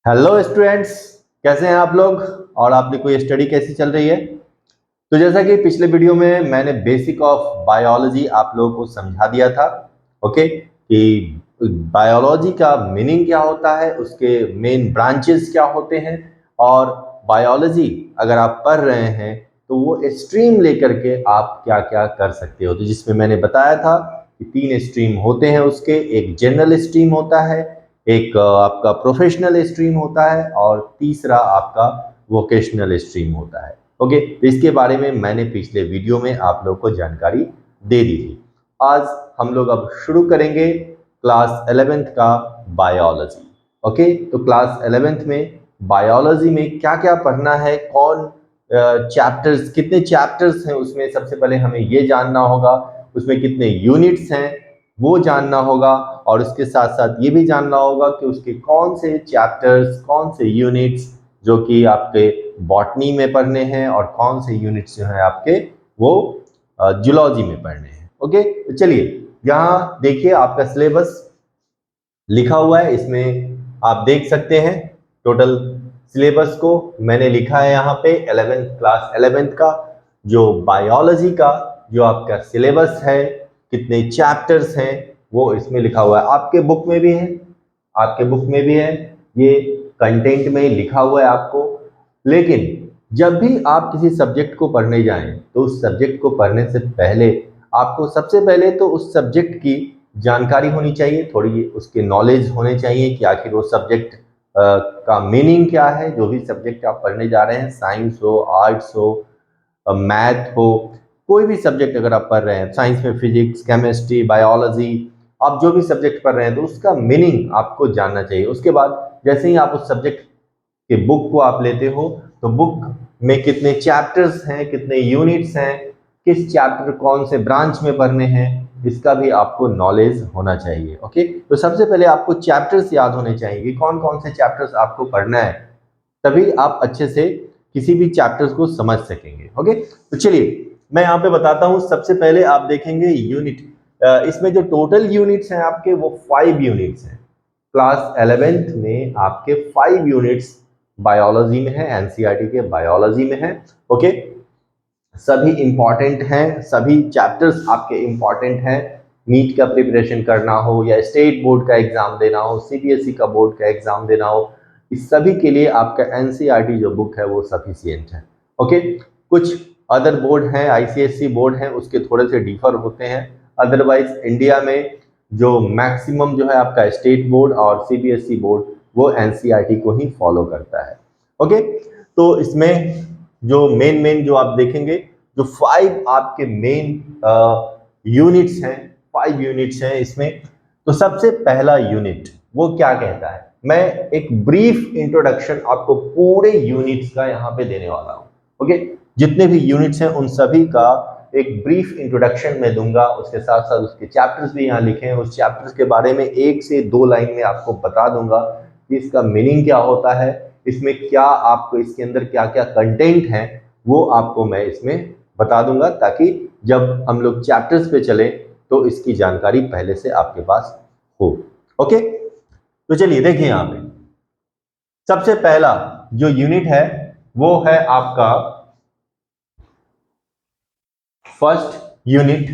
Hello students, कैसे हैं आप लोग। और आपकी कोई स्टडी कैसी चल रही है। तो जैसा कि पिछले वीडियो में मैंने बेसिक ऑफ बायोलॉजी आप लोगों को समझा दिया था। ओके, कि बायोलॉजी का मीनिंग क्या होता है, उसके मेन ब्रांचेस क्या होते हैं, और बायोलॉजी अगर आप पढ़ रहे हैं तो वो स्ट्रीम लेकर के आप क्या क्या कर सकते हो। तो जिसमें मैंने बताया था कि 3 स्ट्रीम होते हैं उसके, एक जनरल स्ट्रीम होता है, एक आपका प्रोफेशनल स्ट्रीम होता है, और तीसरा आपका वोकेशनल स्ट्रीम होता है। ओके, तो इसके बारे में मैंने पिछले वीडियो में आप लोग को जानकारी दे दी थी। आज हम लोग अब शुरू करेंगे क्लास 11th का बायोलॉजी। ओके, तो क्लास 11th में बायोलॉजी में क्या क्या पढ़ना है, कौन चैप्टर्स, कितने चैप्टर्स हैं उसमें, सबसे पहले हमें ये जानना होगा। उसमें कितने यूनिट्स हैं वो जानना होगा, और उसके साथ साथ ये भी जानना होगा कि उसके कौन से चैप्टर्स, कौन से यूनिट्स जो कि आपके बॉटनी में पढ़ने हैं, और कौन से यूनिट्स जो हैं आपके वो जूलॉजी में पढ़ने हैं। ओके, तो चलिए यहाँ देखिए आपका सिलेबस लिखा हुआ है, इसमें आप देख सकते हैं टोटल सिलेबस को मैंने लिखा है यहाँ पे 11th क्लास 11th का जो बायोलॉजी का जो आपका सिलेबस है, कितने चैप्टर्स हैं वो इसमें लिखा हुआ है। आपके बुक में भी है, आपके बुक में भी है, ये कंटेंट में लिखा हुआ है आपको। लेकिन जब भी आप किसी सब्जेक्ट को पढ़ने जाएं तो उस सब्जेक्ट को पढ़ने से पहले आपको सबसे पहले तो उस सब्जेक्ट की जानकारी होनी चाहिए, थोड़ी उसके नॉलेज होने चाहिए कि आखिर वो सब्जेक्ट का मीनिंग क्या है। जो भी सब्जेक्ट आप पढ़ने जा रहे हैं, साइंस हो, आर्ट्स हो, मैथ हो, कोई भी सब्जेक्ट अगर आप पढ़ रहे हैं, साइंस में फिजिक्स, केमिस्ट्री, बायोलॉजी, आप जो भी सब्जेक्ट पढ़ रहे हैं तो उसका मीनिंग आपको जानना चाहिए। उसके बाद जैसे ही आप उस सब्जेक्ट के बुक को आप लेते हो तो बुक में कितने चैप्टर्स हैं, कितने यूनिट्स हैं, किस चैप्टर कौन से ब्रांच में पढ़ने हैं, इसका भी आपको नॉलेज होना चाहिए। ओके, तो सबसे पहले आपको चैप्टर्स याद होने चाहिए कि कौन कौन से चैप्टर्स आपको पढ़ना है, तभी आप अच्छे से किसी भी चैप्टर्स को समझ सकेंगे। ओके, तो चलिए मैं यहाँ पे बताता हूँ। सबसे पहले आप देखेंगे यूनिट, इसमें जो टोटल यूनिट्स हैं आपके वो 5 यूनिट्स हैं। क्लास 11th में आपके 5 यूनिट्स बायोलॉजी में है, एनसीईआरटी के बायोलॉजी में है। ओके, सभी इंपॉर्टेंट हैं, सभी चैप्टर्स आपके इंपॉर्टेंट हैं। नीट का प्रिपरेशन करना हो या स्टेट बोर्ड का एग्जाम देना हो, सीबीएसई का बोर्ड का एग्जाम देना हो, इस सभी के लिए आपका एनसीईआरटी जो बुक है वो सफिशिएंट है। ओके, कुछ अदर बोर्ड हैं, आईसीएसई बोर्ड हैं, उसके थोड़े से डिफर होते हैं। अदरवाइज इंडिया में जो मैक्सिमम जो है आपका स्टेट बोर्ड और सीबीएसई बोर्ड वो एनसीईआरटी को ही फॉलो करता है। ओके, तो इसमें जो मेन जो आप देखेंगे, जो 5 आपके मेन यूनिट्स हैं, 5 यूनिट्स हैं इसमें। तो सबसे पहला यूनिट वो क्या कहता है, मैं एक ब्रीफ इंट्रोडक्शन आपको पूरे यूनिट्स का यहाँ पे देने वाला हूँ। ओके, जितने भी यूनिट्स हैं उन सभी का एक ब्रीफ इंट्रोडक्शन मैं दूंगा, उसके साथ साथ उसके चैप्टर्स भी यहाँ लिखे हैं, उस चैप्टर्स के बारे में 1 से 2 लाइन में आपको बता दूंगा कि इसका मीनिंग क्या होता है, इसमें क्या आपको, इसके अंदर क्या क्या कंटेंट है वो आपको मैं इसमें बता दूंगा, ताकि जब हम लोग चैप्टर्स पे चले तो इसकी जानकारी पहले से आपके पास हो। ओके, तो चलिए देखिए यहाँ पे सबसे पहला जो यूनिट है वो है आपका फर्स्ट यूनिट।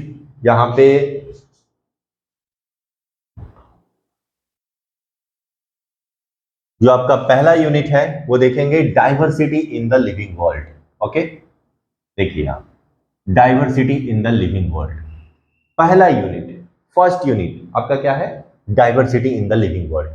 यहां पे जो आपका पहला यूनिट है वो देखेंगे diversity in the living world. Okay, देखिए आप, diversity in the living world पहला यूनिट, फर्स्ट यूनिट आपका क्या है, diversity in the living world.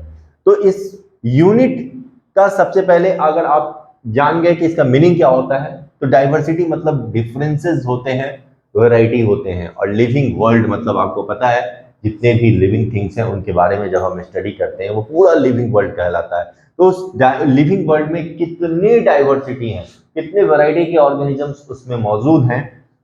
तो इस यूनिट का सबसे पहले अगर आप जान गए कि इसका मीनिंग क्या होता है, तो डाइवर्सिटी मतलब डिफरेंसेस होते हैं, वैरायटी होते हैं, और लिविंग वर्ल्ड मतलब आपको पता है जितने भी लिविंग थिंग्स हैं उनके बारे में जब हम स्टडी करते हैं वो पूरा लिविंग वर्ल्ड कहलाता है। तो उस लिविंग वर्ल्ड में कितनी डाइवर्सिटी है, कितने वैरायटी के ऑर्गेनिजम्स उसमें मौजूद हैं,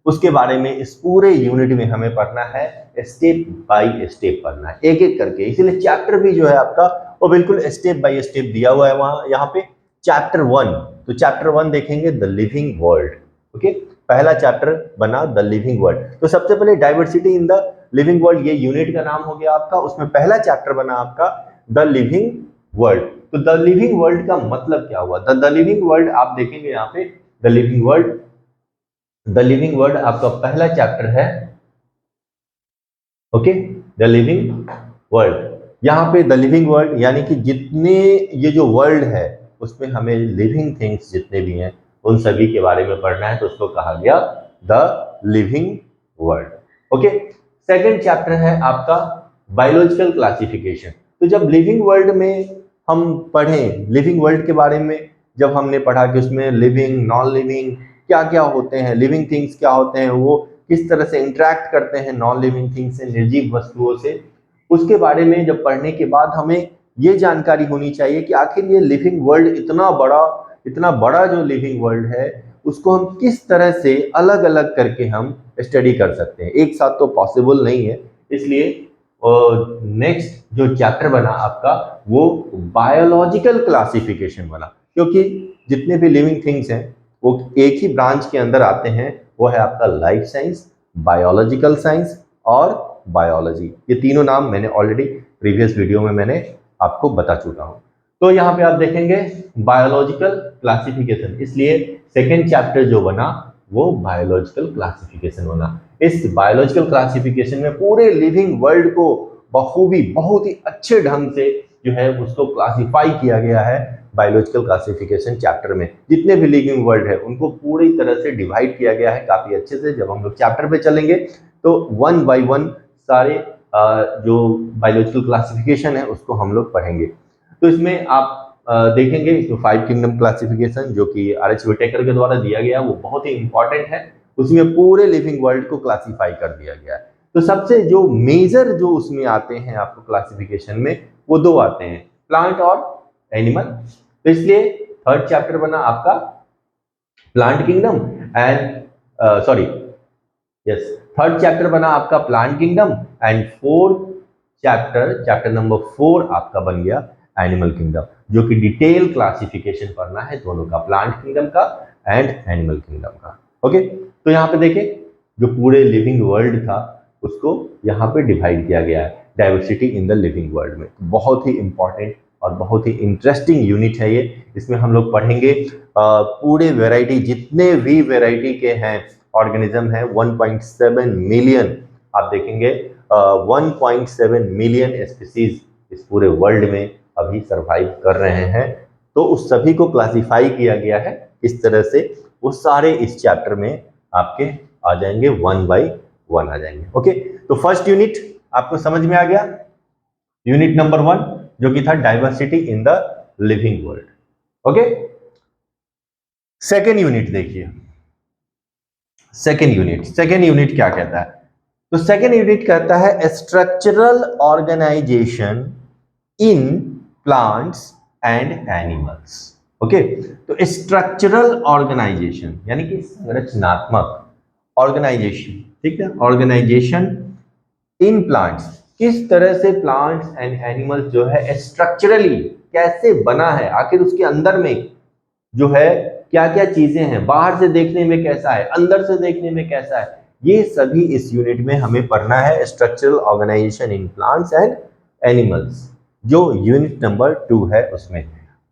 उसके बारे में इस पूरे यूनिट में हमें पढ़ना है, स्टेप बाय स्टेप पढ़ना है, एक एक करके। इसीलिए चैप्टर भी जो है आपका वो बिल्कुल स्टेप बाय स्टेप दिया हुआ है वहां, यहाँ पे चैप्टर 1। तो चैप्टर 1 देखेंगे द लिविंग वर्ल्ड। ओके, पहला चैप्टर बना द लिविंग वर्ल्ड। तो सबसे पहले diversity in the living world, ये यूनिट का नाम हो गया आपका, उसमें पहला चैप्टर बना आपका द लिविंग वर्ल्ड। तो द लिविंग वर्ल्ड का मतलब क्या हुआ? द लिविंग वर्ल्ड आप देखेंगे यहाँ पे, द लिविंग वर्ल्ड आपका पहला चैप्टर है, ओके, द लिविंग वर्ल्ड। यहाँ पे द लिविंग वर्ल्ड यानी कि जितने ये जो वर्ल्ड है उसमें हमें लिविंग थिंग्स जितने भी हैं उन सभी के बारे में पढ़ना है, तो उसको कहा गया the living world. Okay, second chapter है आपका बायोलॉजिकल क्लासिफिकेशन। तो जब लिविंग वर्ल्ड में हम पढ़ें, लिविंग वर्ल्ड के बारे में जब हमने पढ़ा कि उसमें लिविंग, नॉन लिविंग क्या क्या होते हैं, लिविंग थिंग्स क्या होते हैं, वो किस तरह से इंटरेक्ट करते हैं नॉन लिविंग थिंग्स से, निर्जीव वस्तुओं से, उसके बारे में जब पढ़ने के बाद हमें ये जानकारी होनी चाहिए कि आखिर ये लिविंग वर्ल्ड इतना बड़ा जो लिविंग वर्ल्ड है उसको हम किस तरह से अलग अलग करके हम स्टडी कर सकते हैं। एक साथ तो पॉसिबल नहीं है, इसलिए नेक्स्ट जो चैप्टर बना आपका वो बायोलॉजिकल क्लासिफिकेशन बना, क्योंकि जितने भी लिविंग थिंग्स हैं वो एक ही ब्रांच के अंदर आते हैं, वो है आपका लाइफ साइंस, बायोलॉजिकल साइंस और बायोलॉजी। ये तीनों नाम मैंने ऑलरेडी प्रीवियस वीडियो में मैंने आपको बता चुका हूं। तो यहाँ पे आप देखेंगे बायोलॉजिकल क्लासिफिकेशन, इसलिए सेकेंड चैप्टर जो बना वो बायोलॉजिकल क्लासिफिकेशन बना। इस बायोलॉजिकल क्लासिफिकेशन में पूरे लिविंग वर्ल्ड को बखूबी बहुत ही अच्छे ढंग से जो है उसको क्लासिफाई किया गया है बायोलॉजिकल क्लासिफिकेशन चैप्टर में। जितने भी लिविंग वर्ल्ड है उनको पूरी तरह से डिवाइड किया गया है काफी अच्छे से। जब हम लोग चैप्टर पे चलेंगे तो वन बाय वन सारे जो बायोलॉजिकल क्लासिफिकेशन है उसको हम लोग पढ़ेंगे। तो इसमें आप देखेंगे जो 5 किंगडम क्लासिफिकेशन जो कि आर.एच. व्हिटेकर के द्वारा दिया गया वो बहुत ही इंपॉर्टेंट है। उसमें पूरे लिविंग वर्ल्ड को क्लासिफाई कर दिया गया है। तो सबसे जो मेजर जो उसमें आते हैं आपको क्लासिफिकेशन में वो दो आते हैं, प्लांट और एनिमल। तो इसलिए थर्ड चैप्टर बना आपका plant kingdom and third chapter बना आपका plant kingdom and fourth chapter number 4 आपका बन गया एनिमल किंगडम, जो कि डिटेल क्लासिफिकेशन पढ़ना है दोनों का, प्लांट किंगडम का एंड एनिमल किंगडम का। ओके, तो यहाँ पे देखें जो पूरे लिविंग वर्ल्ड था उसको यहाँ पे डिवाइड किया गया है diversity in the living world में। बहुत ही इंपॉर्टेंट और बहुत ही इंटरेस्टिंग यूनिट है ये। इसमें हम लोग पढ़ेंगे पूरे वेराइटी, जितने भी वेराइटी के हैं ऑर्गेनिज्म है, 1.7 मिलियन आप देखेंगे 1.7 मिलियन स्पीसीज इस पूरे वर्ल्ड में अभी सरवाइव कर रहे हैं। तो उस सभी को क्लासिफाई किया गया है इस तरह से, वो सारे इस चैप्टर में आपके आ जाएंगे, 1 बाय 1 आ जाएंगे। ओके, तो फर्स्ट यूनिट आपको समझ में आ गया, यूनिट नंबर 1 जो कि था diversity in the living world. Okay, second unit देखिए, सेकेंड यूनिट क्या कहता है? तो सेकेंड यूनिट कहता है structural organisation in plants and animals. Okay, तो स्ट्रक्चरल ऑर्गेनाइजेशन यानी कि संरचनात्मक ऑर्गेनाइजेशन, ठीक है, ऑर्गेनाइजेशन इन प्लांट्स, किस तरह से प्लांट्स एंड एनिमल्स जो है स्ट्रक्चरली कैसे बना है, आखिर उसके अंदर में जो है क्या क्या चीजें हैं, बाहर से देखने में कैसा है, अंदर से देखने में कैसा है, ये सभी इस यूनिट में हमें पढ़ना है। Structural organisation in plants and animals जो यूनिट नंबर 2 है उसमें।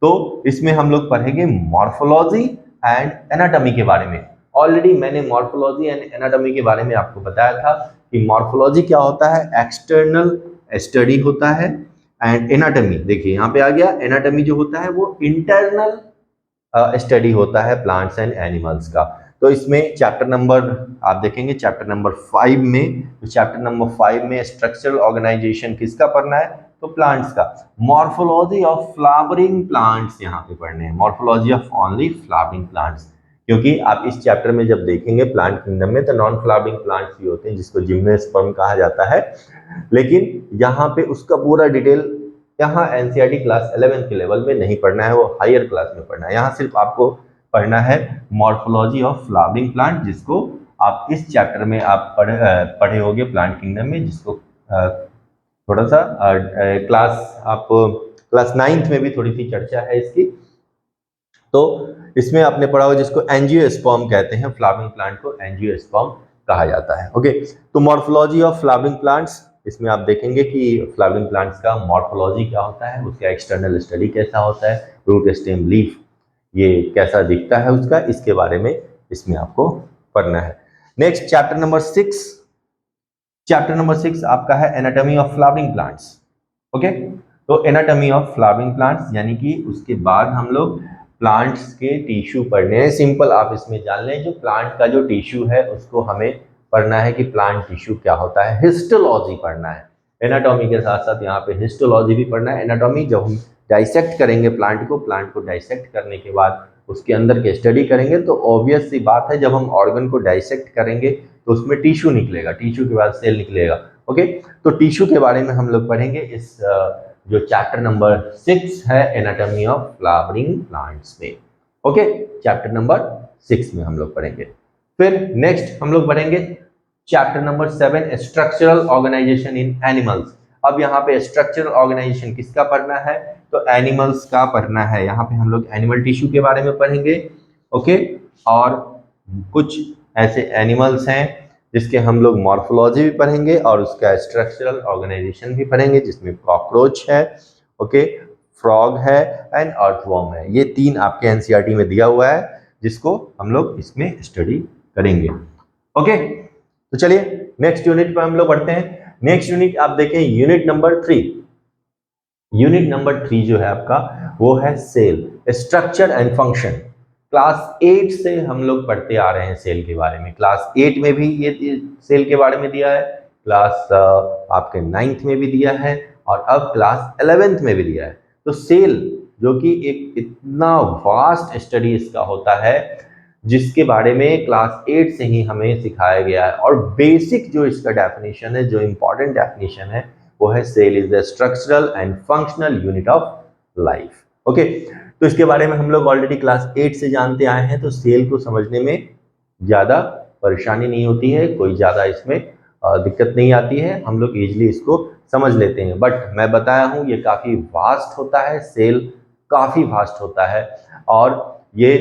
तो इसमें हम लोग पढ़ेंगे मॉर्फोलॉजी एंड एनाटॉमी के बारे में। ऑलरेडी मैंने मॉर्फोलॉजी एंड एनाटॉमी के बारे में आपको बताया था कि मॉर्फोलॉजी क्या होता है, एक्सटर्नल स्टडी होता है, एंड एनाटॉमी देखिए यहाँ पे आ गया, एनाटॉमी जो होता है वो इंटरनल स्टडी होता है प्लांट्स एंड एनिमल्स का। तो इसमें चैप्टर नंबर आप देखेंगे चैप्टर नंबर 5 में, तो चैप्टर नंबर 5 में स्ट्रक्चरल ऑर्गेनाइजेशन किसका पढ़ना है, तो प्लांट्स का। मॉर्फोलॉजी ऑफ फ्लावरिंग प्लांट्स यहाँ पे पढ़ने हैं, morphology of only flowering plants, क्योंकि आप इस चैप्टर में जब देखेंगे प्लांट किंगडम में तो नॉन फ्लावरिंग प्लांट्स भी होते हैं जिसको जिम्नोस्पर्म कहा जाता है, लेकिन यहाँ पे उसका पूरा डिटेल यहाँ एनसीईआरटी क्लास 11 के लेवल में नहीं पढ़ना है, वो हायर क्लास में पढ़ना है। यहाँ सिर्फ आपको पढ़ना है मॉर्फोलॉजी ऑफ फ्लावरिंग प्लांट, जिसको आप इस चैप्टर में आप पढ़े होंगे प्लांट किंगडम में, जिसको थोड़ा सा क्लास 9th में भी थोड़ी सी चर्चा है इसकी। तो इसमें आपने पढ़ा हो जिसको एंजियोस्पर्म कहते हैं, फ्लावरिंग प्लांट को एंजियोस्पर्म कहा जाता है। ओके, तो मॉर्फोलॉजी ऑफ फ्लावरिंग प्लांट्स इसमें आप देखेंगे कि फ्लावरिंग प्लांट्स का मॉर्फोलॉजी क्या होता है, उसका एक्सटर्नल स्टडी कैसा होता है, रूट स्टेम लीफ ये कैसा दिखता है उसका, इसके बारे में इसमें आपको पढ़ना है। Next chapter number 6, chapter number 6 आपका है anatomy of flowering plants. Okay, तो एनाटॉमी ऑफ फ्लावरिंग प्लांट्स यानी कि उसके बाद हम लोग प्लांट्स के टिश्यू पढ़ने हैं। सिंपल आप इसमें जान लें, जो प्लांट का जो टिश्यू है उसको हमें पढ़ना है कि प्लांट टिश्यू क्या होता है, हिस्टोलॉजी पढ़ना है। एनाटॉमी के साथ साथ यहाँ पे हिस्टोलॉजी भी पढ़ना है। एनाटॉमी जब हम डाइसेक्ट करेंगे प्लांट को डाइसेक्ट करने के बाद उसके अंदर के स्टडी करेंगे तो ऑब्वियस सी बात है, जब हम ऑर्गन को डाइसेक्ट करेंगे तो उसमें टिश्यू निकलेगा, टिश्यू के बाद सेल निकलेगा। ओके, तो टिश्यू के बारे में हम लोग पढ़ेंगे इस जो चैप्टर नंबर 6 है एनाटॉमी ऑफ फ्लावरिंग प्लांट्स में। ओके, चैप्टर नंबर 6 में हम लोग पढ़ेंगे। फिर नेक्स्ट हम लोग पढ़ेंगे चैप्टर नंबर 7 स्ट्रक्चरल ऑर्गेनाइजेशन इन एनिमल्स। अब यहाँ पे स्ट्रक्चरल ऑर्गेनाइजेशन किसका पढ़ना है, तो एनिमल्स का पढ़ना है। यहाँ पे हम लोग एनिमल टिश्यू के बारे में पढ़ेंगे। ओके, और कुछ ऐसे एनिमल्स हैं जिसके हम लोग मॉर्फोलॉजी भी पढ़ेंगे और उसका स्ट्रक्चरल ऑर्गेनाइजेशन भी पढ़ेंगे, जिसमें कॉकरोच है, ओके, फ्रॉग है एंड अर्थवर्म है। ये 3 आपके एनसीईआरटी में दिया हुआ है जिसको हम लोग इसमें स्टडी करेंगे। ओके, तो चलिए नेक्स्ट यूनिट पर हम लोग बढ़ते हैं। नेक्स्ट यूनिट आप देखें यूनिट नंबर 3। यूनिट नंबर 3 जो है आपका वो है cell, structure and function. Class 8 से हम लोग पढ़ते आ रहे हैं सेल के बारे में। क्लास 8 में भी ये सेल के बारे में दिया है, क्लास आपके 9th में भी दिया है और अब क्लास 11th में भी दिया है। तो सेल जो कि एक इतना वास्ट स्टडी इसका होता है जिसके बारे में क्लास 8 से ही हमें सिखाया गया है, और बेसिक जो इसका डेफिनेशन है, जो इम्पोर्टेंट डेफिनेशन है वो है cell is the structural and functional unit of life. Okay, तो इसके बारे में हम लोग ऑलरेडी क्लास 8 से जानते आए हैं, तो सेल को समझने में ज़्यादा परेशानी नहीं होती है, कोई ज़्यादा इसमें दिक्कत नहीं आती है, हम लोग इजीली इसको समझ लेते हैं। बट मैं बताया हूँ ये काफ़ी वास्ट होता है, सेल काफ़ी वास्ट होता है, और ये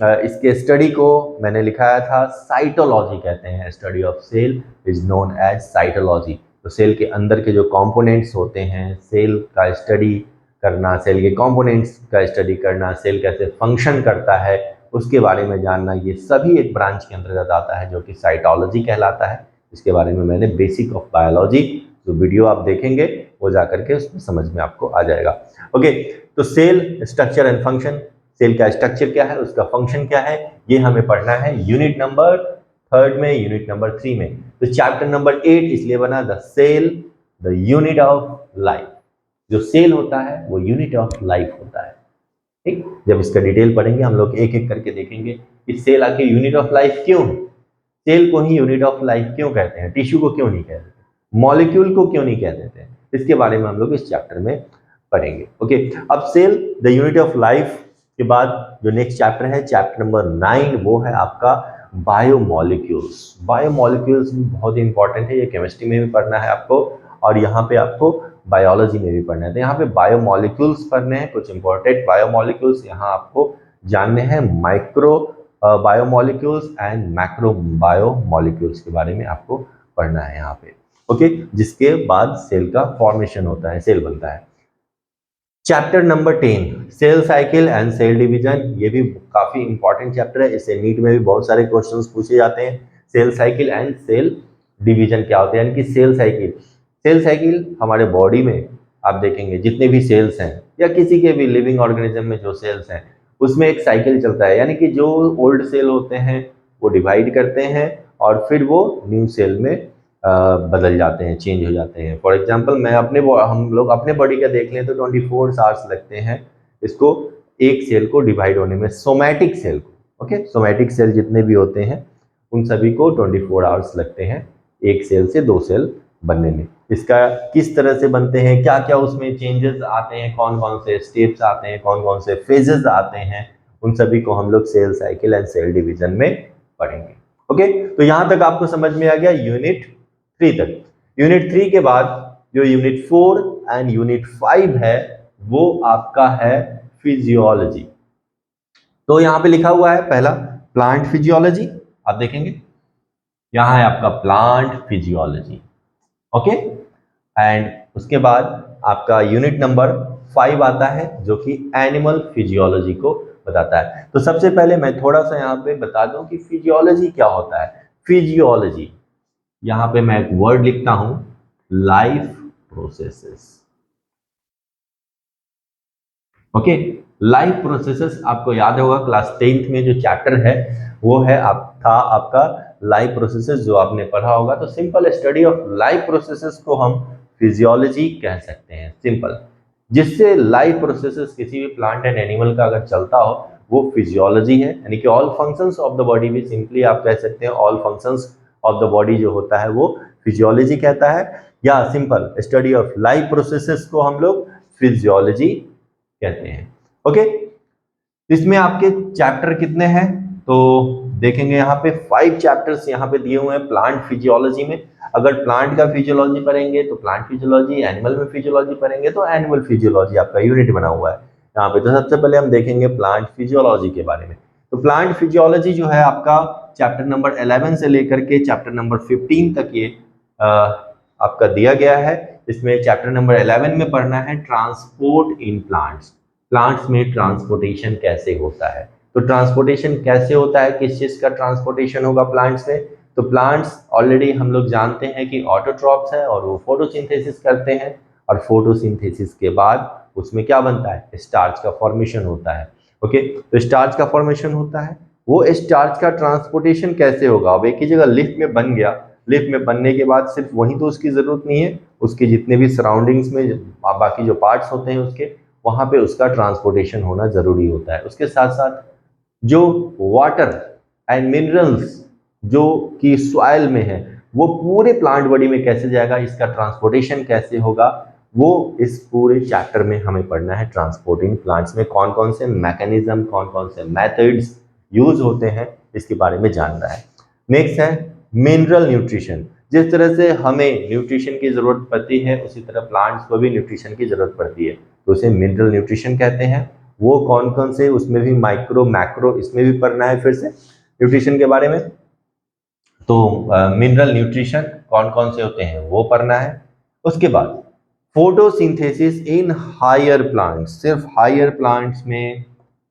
इसके स्टडी को मैंने लिखाया था साइटोलॉजी कहते हैं। Study of cell is known as cytology. तो सेल के अंदर के जो कंपोनेंट्स होते हैं, सेल का स्टडी करना, सेल के कंपोनेंट्स का स्टडी करना, सेल कैसे फंक्शन करता है उसके बारे में जानना, ये सभी एक ब्रांच के अंतर्गत आता है जो कि साइटोलॉजी कहलाता है। इसके बारे में मैंने बेसिक ऑफ बायोलॉजी जो वीडियो आप देखेंगे वो जा करके उसमें समझ में आपको आ जाएगा। ओके, तो cell structure and function, cell का स्ट्रक्चर क्या है, उसका फंक्शन क्या है, ये हमें पढ़ना है यूनिट नंबर 3 में, यूनिट नंबर 3 में। तो चैप्टर नंबर 8 इसलिए बना the cell the unit of life. जो सेल होता है वो यूनिट ऑफ लाइफ होता है। ठीक, जब इसका डिटेल पढ़ेंगे हम लोग एक एक करके देखेंगे कि सेल आके यूनिट ऑफ लाइफ क्यों है, सेल को ही यूनिट ऑफ लाइफ क्यों कहते हैं, टिश्यू को क्यों नहीं कहते, मॉलिक्यूल को क्यों नहीं कह देते, इसके बारे में हम लोग इस चैप्टर में पढ़ेंगे। ओके, अब cell the unit of life के बाद जो नेक्स्ट चैप्टर है, चैप्टर नंबर 9, वो है आपका बायोमॉलिक्यूल्स। बायोमॉलिक्यूल्स बहुत ही इंपॉर्टेंट है, ये केमिस्ट्री में भी पढ़ना है आपको और यहाँ पे आपको बायोलॉजी में भी पढ़ना है। तो यहाँ पे बायोमॉलिक्यूल्स पढ़ने हैं, कुछ इंपॉर्टेंट बायोमॉलिक्यूल्स यहाँ आपको जानने हैं। Micro biomolecules and macro biomolecules के बारे में आपको पढ़ना है यहाँ पे। ओके, जिसके बाद सेल का फॉर्मेशन होता है, सेल बनता है। Chapter number 10 cell cycle and cell division, ये भी काफी इंपॉर्टेंट चैप्टर है, इससे नीट में भी बहुत सारे क्वेश्चंस पूछे जाते हैं। Cell cycle and cell division क्या होते हैं, यानी कि सेल साइकिल हमारे बॉडी में आप देखेंगे जितने भी सेल्स हैं या किसी के भी लिविंग ऑर्गेनिज्म में जो सेल्स हैं उसमें एक साइकिल चलता है, यानी कि जो ओल्ड सेल होते हैं वो डिवाइड करते हैं और फिर वो न्यू सेल में बदल जाते हैं, चेंज हो जाते हैं। फॉर एग्जांपल हम लोग अपने बॉडी का देख लें तो 24 आवर्स लगते हैं इसको एक सेल को डिवाइड होने में, सोमैटिक सेल को। ओके, सोमैटिक सेल जितने भी होते हैं उन सभी को 24 आवर्स लगते हैं एक सेल से 2 सेल बनने में। इसका किस तरह से बनते हैं, क्या क्या उसमें चेंजेस आते हैं, कौन कौन से स्टेप्स आते हैं, कौन कौन से फेजेस आते हैं, उन सभी को हम लोग cell cycle and cell division में पढ़ेंगे। ओके, तो यहां तक आपको समझ में आ गया यूनिट 3 तक। यूनिट 3 के बाद जो यूनिट 4 एंड यूनिट 5 है वो आपका है फिजियोलॉजी। तो यहां पे लिखा हुआ है पहला प्लांट फिजियोलॉजी, आप देखेंगे यहां है आपका प्लांट फिजियोलॉजी। ओके, एंड उसके बाद आपका यूनिट नंबर 5 आता है जो कि एनिमल फिजियोलॉजी को बताता है। तो सबसे पहले मैं थोड़ा सा यहाँ पे बता दूं कि फिजियोलॉजी क्या होता है। फिजियोलॉजी, यहाँ पे मैं एक वर्ड लिखता हूं, life processes. Okay, life processes आपको याद होगा क्लास 10th में जो चैप्टर है वो है आपका लाइफ प्रोसेसेस, जो आपने पढ़ा होगा। तो simple study of life processes को हम फिजियोलॉजी कह सकते हैं, सिंपल। जिससे लाइफ प्रोसेसेस किसी भी प्लांट एंड एनिमल का अगर चलता हो वो फिजियोलॉजी है, यानी कि all functions of the body भी सिंपली आप कह सकते हैं all functions of the body जो होता है वो फिजियोलॉजी कहता है, या simple study of life processes को हम लोग फिजियोलॉजी कहते हैं। ओके, इसमें आपके चैप्टर कितने हैं तो देखेंगे यहाँ पे 5 चैप्टर्स यहाँ पे दिए हुए हैं प्लांट फिजियोलॉजी में। अगर प्लांट का फिजियोलॉजी पढ़ेंगे तो प्लांट फिजियोलॉजी, एनिमल में फिजियोलॉजी पढ़ेंगे तो एनिमल फिजियोलॉजी आपका यूनिट बना हुआ है यहाँ पे। तो सबसे पहले हम देखेंगे प्लांट फिजियोलॉजी के बारे में। तो प्लांट फिजियोलॉजी जो है आपका चैप्टर नंबर 11 से लेकर के चैप्टर नंबर 15 तक ये आपका दिया गया है। इसमें चैप्टर नंबर 11 में पढ़ना है ट्रांसपोर्ट इन प्लांट्स। प्लांट्स में ट्रांसपोर्टेशन कैसे होता है। तो ट्रांसपोर्टेशन कैसे होता है, किस चीज का ट्रांसपोर्टेशन होगा प्लांट्स में। तो प्लांट्स ऑलरेडी हम लोग जानते हैं कि ऑटोट्रॉप्स है और वो फोटोसिंथेसिस करते हैं, और फोटोसिंथेसिस के बाद उसमें क्या बनता है, स्टार्च का फॉर्मेशन होता है। ओके, तो स्टार्च का फॉर्मेशन होता है, वो स्टार्च का ट्रांसपोर्टेशन कैसे होगा। अब एक ही जगह लिफ्ट में बन गया, लिफ्ट में बनने के बाद सिर्फ वहीं तो उसकी जरूरत नहीं है, उसके जितने भी सराउंडिंग्स में बाकी जो पार्ट्स होते हैं उसके, वहां पे उसका ट्रांसपोर्टेशन होना जरूरी होता है। उसके साथ साथ जो वाटर एंड मिनरल्स जो कि सॉइल में है वो पूरे प्लांट बॉडी में कैसे जाएगा, इसका ट्रांसपोर्टेशन कैसे होगा, वो इस पूरे चैप्टर में हमें पढ़ना है। ट्रांसपोर्टिंग प्लांट्स में कौन कौन से मैकेनिज्म, कौन कौन से मेथड्स यूज होते हैं, इसके बारे में जानना है। नेक्स्ट है मिनरल न्यूट्रिशन। जिस तरह से हमें न्यूट्रिशन की जरूरत पड़ती है उसी तरह प्लांट्स को भी न्यूट्रिशन की जरूरत पड़ती है, तो उसे मिनरल न्यूट्रिशन कहते हैं। वो कौन कौन से, उसमें भी माइक्रो मैक्रो, इसमें भी पढ़ना है फिर से न्यूट्रिशन के बारे में। तो मिनरल न्यूट्रिशन कौन कौन से होते हैं वो पढ़ना है। उसके बाद फोटोसिंथेसिस इन हायर प्लांट्स, सिर्फ हायर प्लांट्स में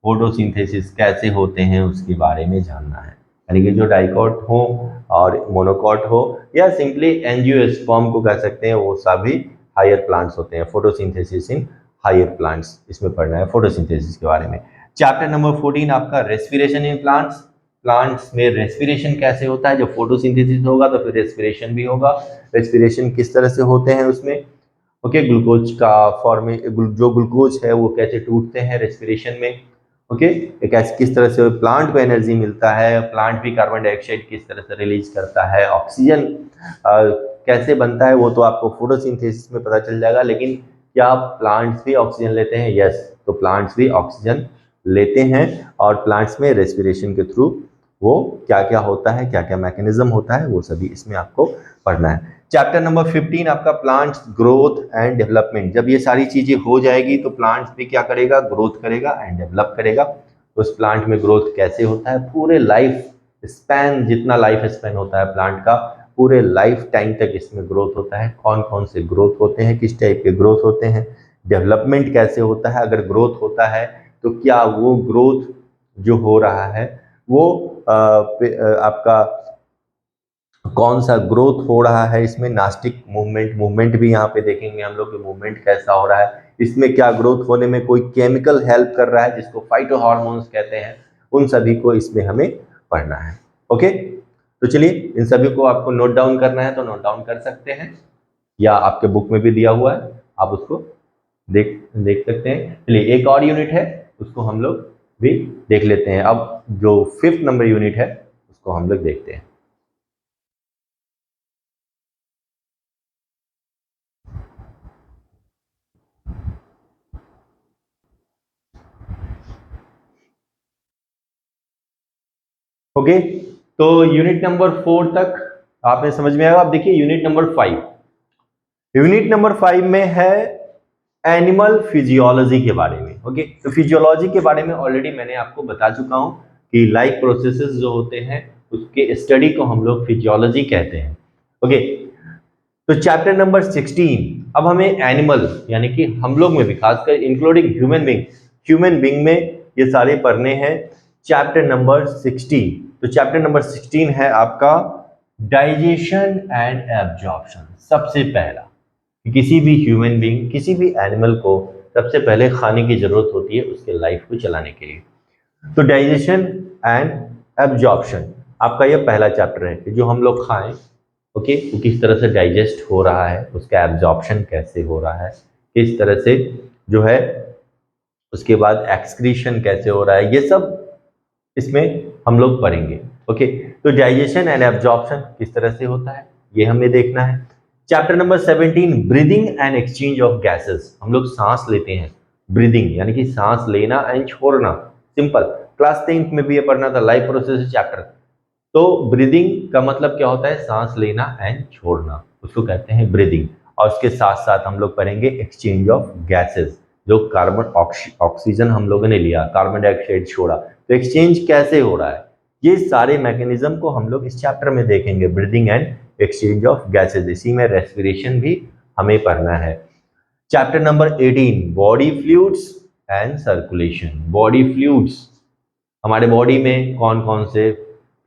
फोटोसिंथेसिस कैसे होते हैं उसके बारे में जानना है। यानी कि जो डाइकॉट हो और मोनोकॉट हो या सिंपली एंजियोस्पर्म को कह सकते हैं, वो सभी हायर प्लांट्स होते हैं। फोटोसिंथेसिस इन हायर प्लांट्स, इसमें पढ़ना है फोटोसिंथेसिस के बारे में। चैप्टर नंबर 14 आपका रेस्पिरेशन इन प्लांट्स। प्लांट्स में रेस्पिरेशन कैसे होता है, जब फोटोसिंथेसिस होगा तो फिर रेस्पिरेशन भी होगा। रेस्पिरेशन किस तरह से होते हैं उसमें, ओके, ग्लूकोज का जो ग्लूकोज है वो कैसे टूटते हैं रेस्पिरेशन में। ओके, किस तरह से प्लांट को एनर्जी मिलता है, प्लांट भी कार्बन डाइऑक्साइड किस तरह से रिलीज करता है, ऑक्सीजन कैसे बनता है, वो तो आपको फोटोसिंथेसिस में पता चल जाएगा। लेकिन क्या प्लांट्स भी ऑक्सीजन लेते हैं? यस, तो प्लांट्स भी ऑक्सीजन लेते हैं, और प्लांट्स में रेस्पिरेशन के थ्रू वो क्या क्या होता है, क्या क्या मैकेनिज्म होता है, वो सभी इसमें आपको पढ़ना है। चैप्टर नंबर 15 आपका प्लांट्स ग्रोथ एंड डेवलपमेंट। जब ये सारी चीजें हो जाएगी तो प्लांट्स भी क्या करेगा, ग्रोथ करेगा एंड डेवलप करेगा। तो उस प्लांट में ग्रोथ कैसे होता है, पूरे लाइफ स्पैन, जितना लाइफ स्पैन होता है प्लांट का, पूरे लाइफ टाइम तक इसमें ग्रोथ होता है। कौन कौन से ग्रोथ होते हैं, किस टाइप के ग्रोथ होते हैं, डेवलपमेंट कैसे होता है, अगर ग्रोथ होता है तो क्या वो ग्रोथ जो हो रहा है वो आपका कौन सा ग्रोथ हो रहा है। इसमें नास्टिक मूवमेंट भी यहाँ पे देखेंगे हम लोग कि मूवमेंट कैसा हो रहा है, इसमें क्या ग्रोथ होने में कोई केमिकल हेल्प कर रहा है जिसको फाइटो हार्मोन्स कहते हैं, उन सभी को इसमें हमें पढ़ना है। ओके, तो चलिए इन सभी को आपको नोट डाउन करना है तो नोट डाउन कर सकते हैं, या आपके बुक में भी दिया हुआ है, आप उसको देख सकते हैं। चलिए एक और यूनिट है उसको हम लोग भी देख लेते हैं। अब जो 5th नंबर यूनिट है उसको हम लोग देखते हैं। ओके, तो यूनिट नंबर 4 तक आपने समझ में आएगा। अब देखिए यूनिट नंबर 5, यूनिट नंबर 5 में है एनिमल फिजियोलॉजी के बारे में। ओके, तो फिजियोलॉजी के बारे में ऑलरेडी मैंने आपको बता चुका हूं कि लाइफ प्रोसेसेस जो होते हैं उसके स्टडी को हम लोग फिजियोलॉजी कहते हैं। ओके, तो चैप्टर नंबर 16, अब हमें एनिमल यानी कि हम लोग में भी, खासकर इंक्लूडिंग ह्यूमन बींग में ये सारे पढ़ने हैं। चैप्टर नंबर 16, तो चैप्टर नंबर 16 है आपका डाइजेशन एंड एब्जॉर्प्शन। सबसे पहला, किसी भी ह्यूमन बींग, किसी भी एनिमल को सबसे पहले खाने की जरूरत होती है उसके लाइफ को चलाने के लिए। तो डाइजेशन एंड एब्जॉर्प्शन आपका ये पहला चैप्टर है कि जो हम लोग खाएं, ओके, वो किस तरह से डाइजेस्ट हो रहा है, उसका एब्जॉर्प्शन कैसे हो रहा है, किस तरह से जो है उसके बाद एक्सक्रीशन कैसे हो रहा है, ये सब इसमें हम लोग पढ़ेंगे। ओके, तो डाइजेशन एंड एब्जॉर्प्शन किस तरह से होता है ये हमें देखना है। Chapter number 17, breathing and exchange of gases. हम लोग सांस लेते हैं, ब्रीदिंग यानी कि सांस लेना एंड छोड़ना, सिंपल, क्लास 10th में भी ये पढ़ना था, लाइफ प्रोसेस चैप्टर। तो ब्रीदिंग का मतलब क्या होता है, सांस लेना एंड छोड़ना, उसको कहते हैं ब्रीदिंग। और उसके साथ साथ हम लोग पढ़ेंगे एक्सचेंज ऑफ गैसेस, जो कार्बन ऑक्सीजन हम लोगों ने लिया, कार्बन डाइऑक्साइड छोड़ा, तो एक्सचेंज कैसे हो रहा है, ये सारे मैकेनिज्म को हम लोग इस चैप्टर में देखेंगे, breathing and exchange of gases. इसी में रेस्पिरेशन भी हमें पढ़ना है। Chapter number 18, body fluids and circulation. Body fluids, हमारे बॉडी में कौन कौन से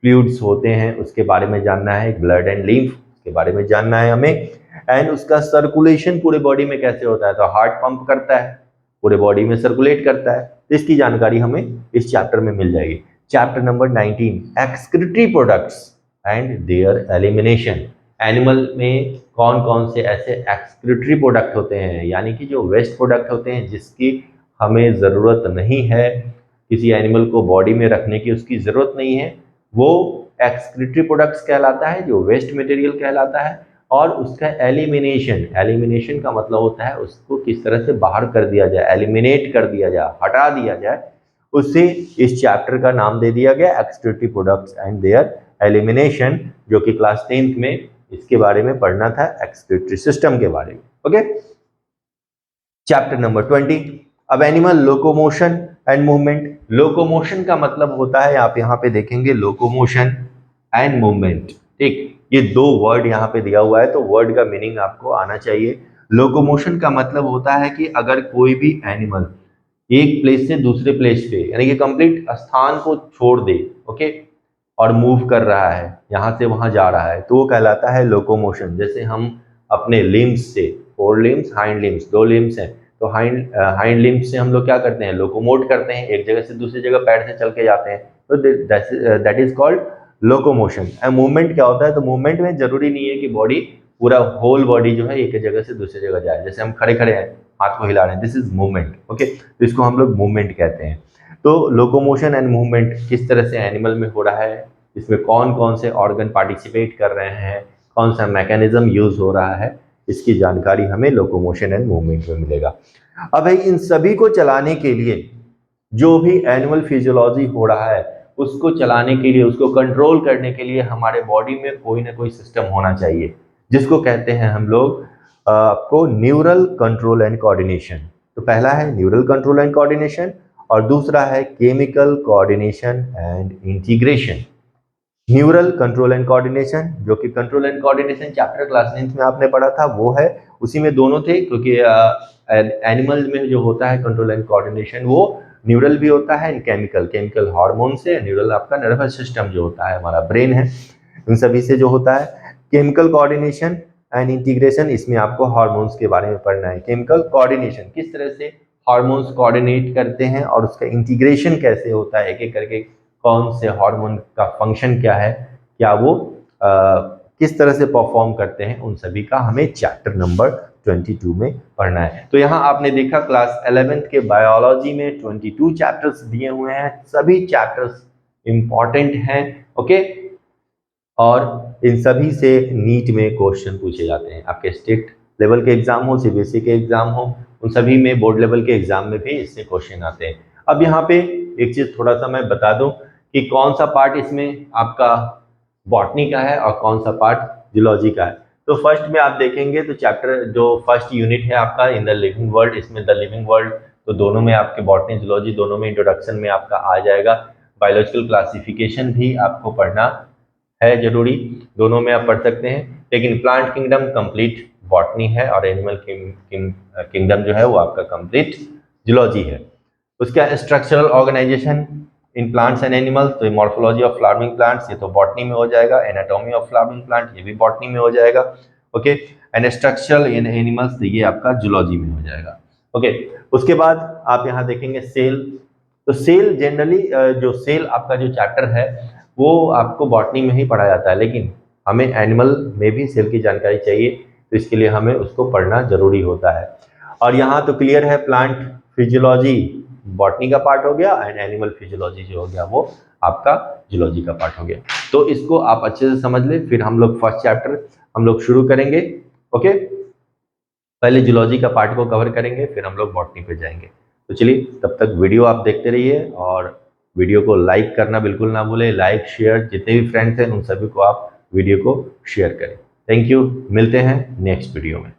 फ्लूइड्स होते हैं उसके बारे में जानना है, ब्लड एंड लिम्फ के बारे में जानना है हमें, एंड उसका सर्कुलेशन पूरे बॉडी में कैसे होता है। तो हार्ट पंप करता है, पूरे बॉडी में सर्कुलेट करता है, तो इसकी जानकारी हमें इस चैप्टर में मिल जाएगी। Chapter number 19, excretory products and there elimination. Animal में कौन कौन से ऐसे एक्सक्रीटरी प्रोडक्ट होते हैं, यानी कि जो वेस्ट प्रोडक्ट होते हैं जिसकी हमें ज़रूरत नहीं है, किसी एनिमल को बॉडी में रखने की उसकी ज़रूरत नहीं है, वो एक्सक्रीटरी प्रोडक्ट्स कहलाता है, जो वेस्ट मटेरियल कहलाता है। और उसका एलिमिनेशन का मतलब होता है उसको किस तरह से बाहर कर दिया जाए, एलिमिनेट कर दिया जाए, हटा दिया जाए, उससे इस चैप्टर का नाम दे दिया गया excretory products and there elimination, जो कि क्लास 10th में इसके बारे में पढ़ना था, एक्सक्रीटरी सिस्टम के बारे में। ओके, चैप्टर नंबर 20, अब animal locomotion and movement. Locomotion का मतलब होता है, आप यहाँ पे देखेंगे लोकोमोशन एंड मूवमेंट, ठीक, ये दो वर्ड यहाँ पे दिया हुआ है, तो वर्ड का मीनिंग आपको आना चाहिए। लोकोमोशन का मतलब होता है कि अगर कोई भी एनिमल एक प्लेस से दूसरे प्लेस पे, यानी कि कंप्लीट स्थान को छोड़ दे, ओके, और मूव कर रहा है, यहाँ से वहाँ जा रहा है, तो वो कहलाता है लोकोमोशन। जैसे हम अपने लिम्स से, 4 लिम्स, हाइंड लिम्स, 2 लिम्स हैं, तो हाइंड लिम्स से हम लोग क्या करते हैं, लोकोमोट करते हैं, एक जगह से दूसरी जगह पैर से चल के जाते हैं, तो that is called locomotion. And movement क्या होता है, तो मूवमेंट में जरूरी नहीं है कि बॉडी, पूरा होल बॉडी जो है एक जगह से दूसरी जगह जाए, जैसे हम खड़े खड़े हैं, हाथ को हिला रहे हैं, दिस इज मूवमेंट। ओके, तो इसको हम लोग मूवमेंट कहते हैं। तो लोकोमोशन एंड मूवमेंट किस तरह से एनिमल में हो रहा है, इसमें कौन कौन से ऑर्गन पार्टिसिपेट कर रहे हैं, कौन सा मैकेनिज्म यूज हो रहा है, इसकी जानकारी हमें लोकोमोशन एंड मूवमेंट में मिलेगा। अब भाई इन सभी को चलाने के लिए, जो भी एनिमल फिजियोलॉजी हो रहा है उसको चलाने के लिए, उसको कंट्रोल करने के लिए हमारे बॉडी में कोई ना कोई सिस्टम होना चाहिए, जिसको कहते हैं हम लोग आपको न्यूरल कंट्रोल एंड कोऑर्डिनेशन। तो पहला है न्यूरल कंट्रोल एंड कोऑर्डिनेशन और दूसरा है chemical coordination and integration. Neural control and coordination, जो कि control and coordination chapter class 9th में आपने पढ़ा था, वो है, उसी में दोनों थे, क्योंकि एनिमल में जो होता है कंट्रोल एंड कोऑर्डिनेशन वो न्यूरल भी होता है एंड केमिकल हार्मोन से, न्यूरल आपका नर्वस सिस्टम जो होता है, हमारा ब्रेन है, उन सभी से जो होता है। केमिकल कोऑर्डिनेशन एंड इंटीग्रेशन, इसमें आपको हार्मोन्स के बारे में पढ़ना है। केमिकल कोऑर्डिनेशन, किस तरह से हार्मोन्स कोऑर्डिनेट करते हैं और उसका इंटीग्रेशन कैसे होता है, एक एक करके कौन से हार्मोन का फंक्शन क्या है, क्या वो किस तरह से परफॉर्म करते हैं, उन सभी का हमें चैप्टर नंबर 22 में पढ़ना है। तो यहाँ आपने देखा क्लास 11th के बायोलॉजी में 22 चैप्टर्स दिए हुए हैं, सभी चैप्टर्स इंपॉर्टेंट हैं। ओके, और इन सभी से नीट में क्वेश्चन पूछे जाते हैं, आपके स्टेट लेवल के एग्जाम हो, सीबीएसई के एग्जाम हो, उन सभी में, बोर्ड लेवल के एग्जाम में भी इससे क्वेश्चन आते हैं। अब यहाँ पे एक चीज थोड़ा सा मैं बता दूं कि कौन सा पार्ट इसमें आपका बॉटनी का है और कौन सा पार्ट जियोलॉजी का है। तो फर्स्ट में आप देखेंगे तो चैप्टर जो फर्स्ट यूनिट है आपका इन द लिविंग वर्ल्ड, इसमें द लिविंग वर्ल्ड, तो दोनों में आपके बॉटनी जियोलॉजी दोनों में इंट्रोडक्शन में आपका आ जाएगा। बायोलॉजिकल क्लासिफिकेशन भी आपको पढ़ना है जरूरी, दोनों में आप पढ़ सकते हैं। लेकिन प्लांट किंगडम कंप्लीट बॉटनी है और एनिमल किंगडम जो है वो आपका कंप्लीट जूलॉजी है। उसका structural organisation in plants and animals, तो मॉर्फोलॉजी ऑफ फ्लावरिंग प्लांट्स ये तो बॉटनी में हो जाएगा, एनाटॉमी ऑफ फ्लावरिंग प्लांट ये भी बॉटनी में हो जाएगा, okay, and structural in animals तो ये आपका जूलॉजी में हो जाएगा, ओके। उसके बाद आप यहाँ देखेंगे सेल, तो सेल जनरली जो सेल आपका जो चैप्टर है वो आपको बॉटनी में ही पढ़ा जाता है, लेकिन हमें एनिमल में भी सेल की जानकारी चाहिए, तो इसके लिए हमें उसको पढ़ना जरूरी होता है। और यहाँ तो क्लियर है, प्लांट फिजियोलॉजी बॉटनी का पार्ट हो गया एंड एनिमल फिजियोलॉजी जो हो गया वो आपका जूलॉजी का पार्ट हो गया। तो इसको आप अच्छे से समझ ले, फिर हम लोग फर्स्ट चैप्टर हम लोग शुरू करेंगे, ओके। पहले जूलॉजी का पार्ट को कवर करेंगे, फिर हम लोग बॉटनी पे जाएंगे। तो चलिए तब तक वीडियो आप देखते रहिए और वीडियो को लाइक करना बिल्कुल ना भूलें, लाइक शेयर जितने भी फ्रेंड्स हैं उन सभी को आप वीडियो को शेयर करें। थैंक यू, मिलते हैं नेक्स्ट वीडियो में।